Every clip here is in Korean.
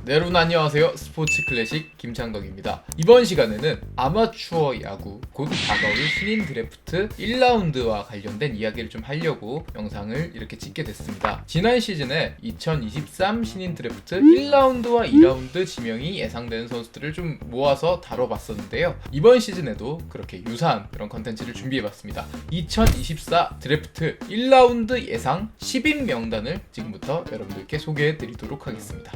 네, 여러분 안녕하세요. 스포츠 클래식 김창덕입니다. 이번 시간에는 아마추어 야구 곧 다가올 신인 드래프트 1라운드와 관련된 이야기를 좀 하려고 영상을 이렇게 찍게 됐습니다. 지난 시즌에 2023 신인 드래프트 1라운드와 2라운드 지명이 예상되는 선수들을 좀 모아서 다뤄봤었는데요. 이번 시즌에도 그렇게 유사한 그런 컨텐츠를 준비해봤습니다. 2024 드래프트 1라운드 예상 10인 명단을 지금부터 여러분들께 소개해드리도록 하겠습니다.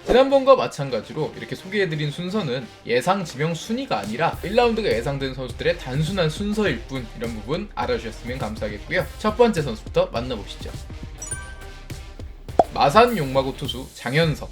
지난번과 마찬가지로 이렇게 소개해드린 순서는 예상 지명 순위가 아니라 1라운드가 예상되는 선수들의 단순한 순서일 뿐, 이런 부분 알아주셨으면 감사하겠고요. 첫 번째 선수부터 만나보시죠. 마산 용마고 투수 장현석.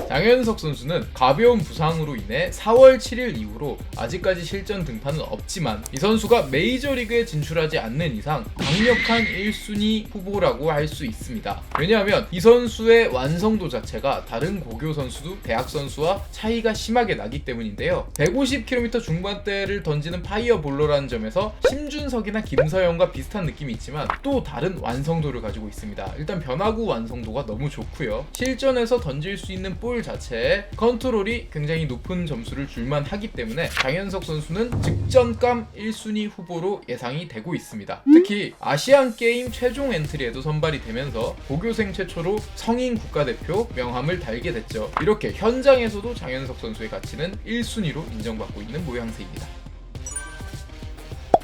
장현석 선수는 가벼운 부상으로 인해 4월 7일 이후로 아직까지 실전 등판은 없지만, 이 선수가 메이저리그에 진출하지 않는 이상 강력한 1순위 후보라고 할 수 있습니다. 왜냐하면 이 선수의 완성도 자체가 다른 고교 선수도 대학 선수와 차이가 심하게 나기 때문인데요. 150km 중반대를 던지는 파이어볼러라는 점에서 심준석이나 김서영과 비슷한 느낌이 있지만 또 다른 완성도를 가지고 있습니다. 일단 변화구 완성도가 너무 좋고요. 실전에서 던질 수 있는 볼 자체에 컨트롤이 굉장히 높은 점수를 줄만 하기 때문에 장현석 선수는 직전감 1순위 후보로 예상이 되고 있습니다. 특히 아시안게임 최종 엔트리에도 선발이 되면서 고교생 최초로 성인 국가대표 명함을 달게 됐죠. 이렇게 현장에서도 장현석 선수의 가치는 1순위로 인정받고 있는 모양새입니다.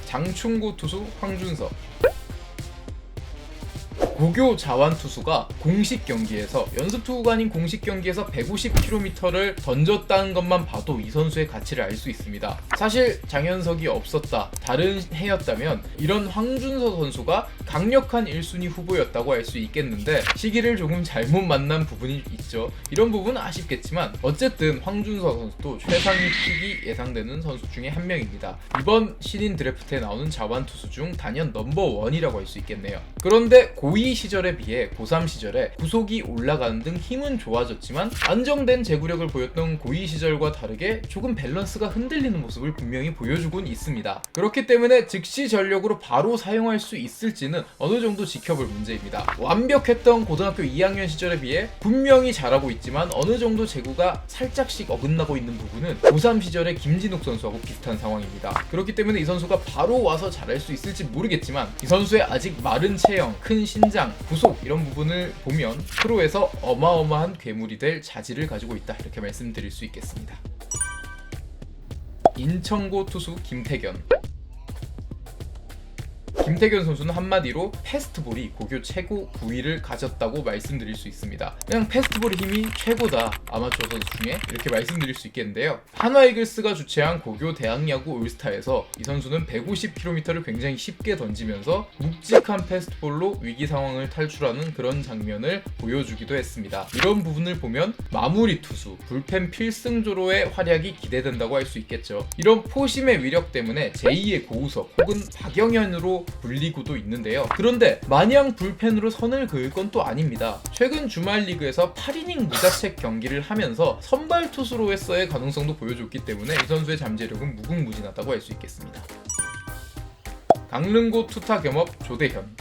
장충고 투수 황준석. 고교 자완 투수가 공식 경기에서, 연습 투구가 아닌 공식 경기에서 150km를 던졌다는 것만 봐도 이 선수의 가치를 알 수 있습니다. 사실 장현석이 없었다, 다른 해였다면 이런 황준석 선수가 강력한 1순위 후보였다고 할 수 있겠는데 시기를 조금 잘못 만난 부분이 있죠. 이런 부분은 아쉽겠지만 어쨌든 황준석 선수도 최상위 픽이 예상되는 선수 중에 한 명입니다. 이번 신인 드래프트에 나오는 자완 투수 중 단연 넘버1이라고 할 수 있겠네요. 그런데 고2 시절에 비해 고3 시절에 구속이 올라가는 등 힘은 좋아졌지만 안정된 제구력을 보였던 고2 시절과 다르게 조금 밸런스가 흔들리는 모습을 분명히 보여주곤 있습니다. 그렇기 때문에 즉시 전력으로 바로 사용할 수 있을지는 어느 정도 지켜볼 문제입니다. 완벽했던 고등학교 2학년 시절에 비해 분명히 잘하고 있지만 어느 정도 제구가 살짝씩 어긋나고 있는 부분은 고3 시절의 김진욱 선수하고 비슷한 상황입니다. 그렇기 때문에 이 선수가 바로 와서 잘할 수 있을지 모르겠지만 이 선수의 아직 마른 체형, 큰 신장, 구속 이런 부분을 보면 프로에서 어마어마한 괴물이 될 자질을 가지고 있다, 이렇게 말씀드릴 수 있겠습니다. 인천고 투수 김태견. 김태견 선수는 한마디로 패스트볼이 고교 최고 부위를 가졌다고 말씀드릴 수 있습니다. 그냥 패스트볼의 힘이 최고다, 아마추어 선수 중에, 이렇게 말씀드릴 수 있겠는데요. 한화이글스가 주최한 고교 대학야구 올스타에서 이 선수는 150km를 굉장히 쉽게 던지면서 묵직한 패스트볼로 위기 상황을 탈출하는 그런 장면을 보여주기도 했습니다. 이런 부분을 보면 마무리 투수, 불펜 필승조로의 활약이 기대된다고 할 수 있겠죠. 이런 포심의 위력 때문에 제2의 고우석 혹은 박영현으로 불리고도 있는데요. 그런데 마냥 불펜으로 선을 그을 건 또 아닙니다. 최근 주말 리그에서 8이닝 무자책 경기를 하면서 선발 투수로서의 가능성도 보여줬기 때문에 이 선수의 잠재력은 무궁무진하다고 할 수 있겠습니다. 강릉고 투타 겸업 조대현.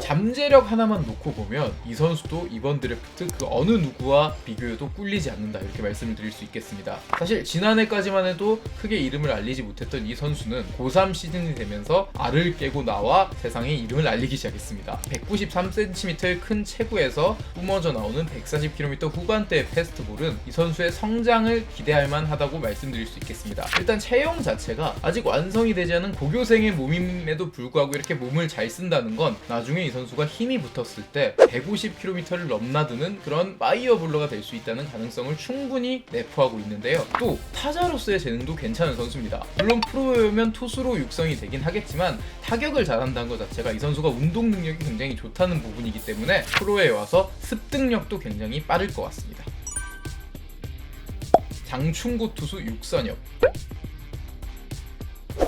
잠재력 하나만 놓고 보면 이 선수도 이번 드래프트 그 어느 누구와 비교해도 꿀리지 않는다, 이렇게 말씀을 드릴 수 있겠습니다. 사실 지난해까지만 해도 크게 이름을 알리지 못했던 이 선수는 고3 시즌이 되면서 알을 깨고 나와 세상에 이름을 알리기 시작했습니다. 193cm의 큰 체구에서 뿜어져 나오는 140km 후반대의 패스트볼은 이 선수의 성장을 기대할 만하다고 말씀드릴 수 있겠습니다. 일단 체형 자체가 아직 완성이 되지 않은 고교생의 몸임에도 불구하고 이렇게 몸을 잘 쓴다는 건 나중에 이 선수가 힘이 붙었을 때 150km를 넘나드는 그런 파이어볼러가 될 수 있다는 가능성을 충분히 내포하고 있는데요. 또 타자로서의 재능도 괜찮은 선수입니다. 물론 프로에 오면 투수로 육성이 되긴 하겠지만 타격을 잘한다는 것 자체가 이 선수가 운동 능력이 굉장히 좋다는 부분이기 때문에 프로에 와서 습득력도 굉장히 빠를 것 같습니다. 장충고 투수 육선엽.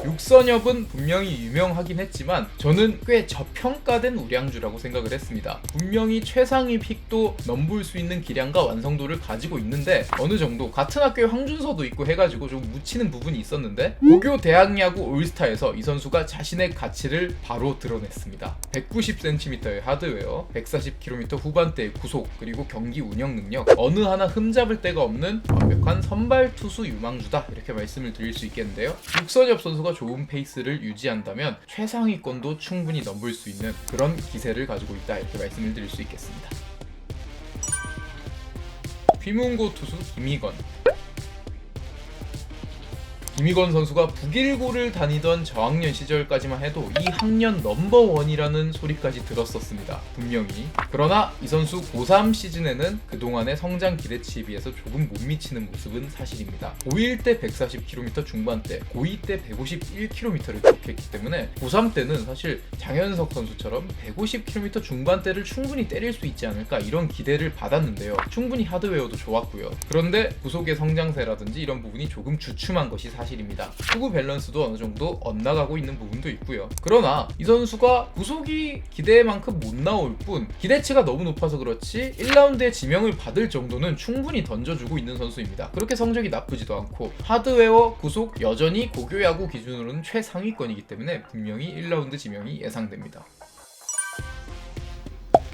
육선엽은 분명히 유명하긴 했지만 저는 꽤 저평가된 우량주라고 생각을 했습니다. 분명히 최상위 픽도 넘볼 수 있는 기량과 완성도를 가지고 있는데 어느 정도 같은 학교에 황준서도 있고 해가지고 좀 묻히는 부분이 있었는데 고교 대학야구 올스타에서 이 선수가 자신의 가치를 바로 드러냈습니다. 190cm의 하드웨어, 140km 후반대의 구속, 그리고 경기 운영 능력, 어느 하나 흠잡을 데가 없는 완벽한 선발 투수 유망주다, 이렇게 말씀을 드릴 수 있겠는데요. 육선엽 선수가 좋은 페이스를 유지한다면 최상위권도 충분히 넘볼 수 있는 그런 기세를 가지고 있다, 이렇게 말씀을 드릴 수 있겠습니다. 휘문고 투수 김희건. 김희건 선수가 북일고를 다니던 저학년 시절까지만 해도 이 학년 넘버원이라는 소리까지 들었었습니다. 분명히. 그러나 이 선수 고3 시즌에는 그동안의 성장 기대치에 비해서 조금 못 미치는 모습은 사실입니다. 고1 때 140km 중반대, 고2 때 151km를 기록했기 때문에 고3 때는 사실 장현석 선수처럼 150km 중반대를 충분히 때릴 수 있지 않을까, 이런 기대를 받았는데요. 충분히 하드웨어도 좋았고요. 그런데 구속의 성장세라든지 이런 부분이 조금 주춤한 것이 사실입니다. 투구 밸런스도 어느 정도 엇나가고 있는 부분도 있고요. 그러나 이 선수가 구속이 기대만큼 못 나올 뿐 기대치가 너무 높아서 그렇지 1라운드에 지명을 받을 정도는 충분히 던져주고 있는 선수입니다. 그렇게 성적이 나쁘지도 않고 하드웨어, 구속 여전히 고교야구 기준으로는 최상위권이기 때문에 분명히 1라운드 지명이 예상됩니다.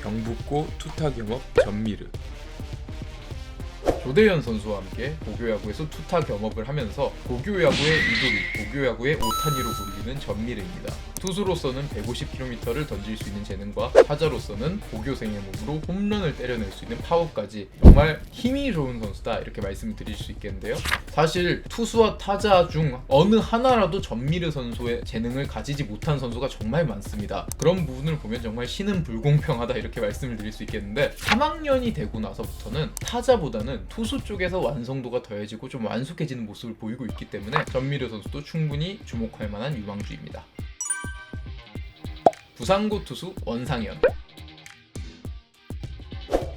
경북고 투타 경업 전미르. 조대현 선수와 함께 고교야구에서 투타 겸업을 하면서 고교야구의 이도리, 고교야구의 오타니로 불리는 전미르입니다. 투수로서는 150km를 던질 수 있는 재능과 타자로서는 고교생의 몸으로 홈런을 때려낼 수 있는 파워까지 정말 힘이 좋은 선수다, 이렇게 말씀을 드릴 수 있겠는데요. 사실 투수와 타자 중 어느 하나라도 전미르 선수의 재능을 가지지 못한 선수가 정말 많습니다. 그런 부분을 보면 정말 신은 불공평하다, 이렇게 말씀을 드릴 수 있겠는데 3학년이 되고 나서부터는 타자보다는 투수 쪽에서 완성도가 더해지고 좀 완숙해지는 모습을 보이고 있기 때문에 전미르 선수도 충분히 주목할 만한 유망주입니다. 부산고 투수 원상현.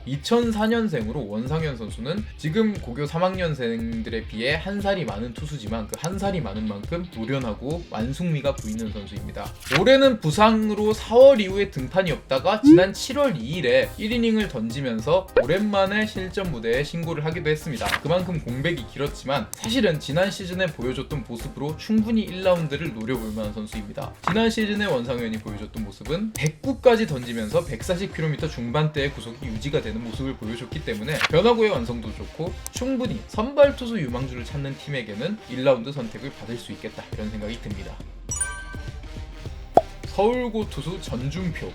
2004년생으로 원상현 선수는 지금 고교 3학년생들에 비해 한 살이 많은 투수지만 그 한 살이 많은 만큼 노련하고 완숙미가 보이는 선수입니다. 올해는 부상으로 4월 이후에 등판이 없다가 지난 7월 2일에 1이닝을 던지면서 오랜만에 실전 무대에 신고를 하기도 했습니다. 그만큼 공백이 길었지만 사실은 지난 시즌에 보여줬던 모습으로 충분히 1라운드를 노려볼 만한 선수입니다. 지난 시즌에 원상현이 보여줬던 모습은 109까지 던지면서 140km 중반대의 구속이 유지가 되는 모습을 보여줬기 때문에 변화구의 완성도 좋고 충분히 선발 투수 유망주를 찾는 팀에게는 1라운드 선택을 받을 수 있겠다, 이런 생각이 듭니다. 서울고 투수 전준표.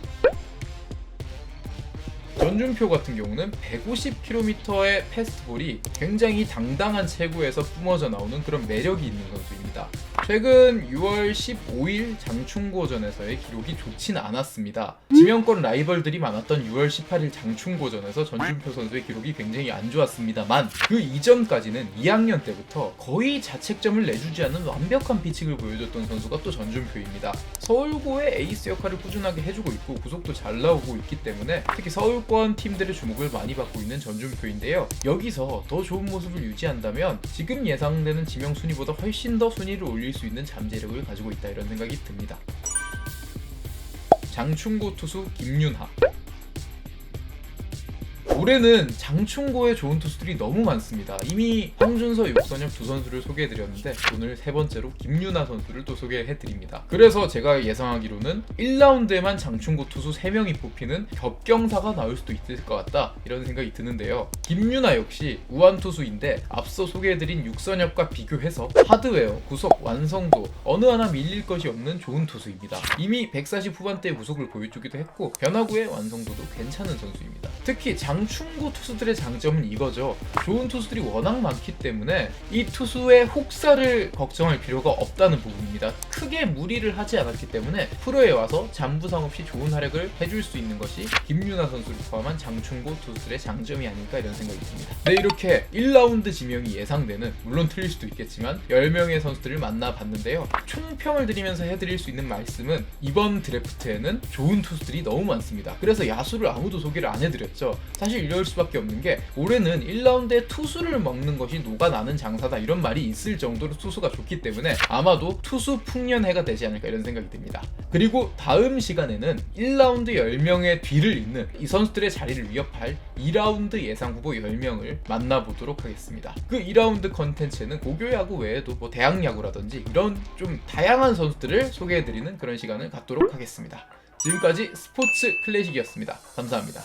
전준표 같은 경우는 150km의 패스트볼이 굉장히 당당한 체구에서 뿜어져 나오는 그런 매력이 있는 선수입니다. 최근 6월 15일 장충고전에서의 기록이 좋진 않았습니다. 지명권 라이벌들이 많았던 6월 18일 장충고전에서 전준표 선수의 기록이 굉장히 안 좋았습니다만 그 이전까지는 2학년 때부터 거의 자책점을 내주지 않는 완벽한 피칭을 보여줬던 선수가 또 전준표입니다. 서울고의 에이스 역할을 꾸준하게 해주고 있고 구속도 잘 나오고 있기 때문에 특히 서울권 팀들의 주목을 많이 받고 있는 전준표인데요. 여기서 더 좋은 모습을 유지한다면 지금 예상되는 지명 순위보다 훨씬 더 순위를 올릴 수 있는 잠재력을 가지고 있다, 이런 생각이 듭니다. 장충고 투수 김윤하. 올해는 장충고에 좋은 투수들이 너무 많습니다. 이미 황준서, 육선엽 두 선수를 소개해드렸는데 오늘 세 번째로 김윤하 선수를 또 소개해드립니다. 그래서 제가 예상하기로는 1라운드에만 장충고 투수 3명이 뽑히는 겹경사가 나올 수도 있을 것 같다, 이런 생각이 드는데요. 김윤하 역시 우한 투수인데 앞서 소개해드린 육선엽과 비교해서 하드웨어, 구속, 완성도 어느 하나 밀릴 것이 없는 좋은 투수입니다. 이미 140 후반대의 구속을 보여주기도 했고 변화구의 완성도도 괜찮은 선수입니다. 특히 장충고 투수들의 장점은 이거죠. 좋은 투수들이 워낙 많기 때문에 이 투수의 혹사를 걱정할 필요가 없다는 부분입니다. 크게 무리를 하지 않았기 때문에 프로에 와서 잠부상 없이 좋은 활약을 해줄 수 있는 것이 김윤하 선수를 포함한 장충고 투수들의 장점이 아닐까, 이런 생각이 듭니다. 네, 이렇게 1라운드 지명이 예상되는, 물론 틀릴 수도 있겠지만 10명의 선수들을 만나봤는데요. 총평을 드리면서 해드릴 수 있는 말씀은 이번 드래프트에는 좋은 투수들이 너무 많습니다. 그래서 야수를 아무도 소개를 안 해드렸죠. 사실 사실 이럴 수밖에 없는 게 올해는 1라운드에 투수를 먹는 것이 녹아나는 장사다 이런 말이 있을 정도로 투수가 좋기 때문에 아마도 투수 풍년해가 되지 않을까 이런 생각이 듭니다. 그리고 다음 시간에는 1라운드 10명의 뒤를 잇는 이 선수들의 자리를 위협할 2라운드 예상 후보 10명을 만나보도록 하겠습니다. 그 2라운드 컨텐츠는 고교야구 외에도 뭐 대학야구라든지 이런 좀 다양한 선수들을 소개해드리는 그런 시간을 갖도록 하겠습니다. 지금까지 스포츠 클래식이었습니다. 감사합니다.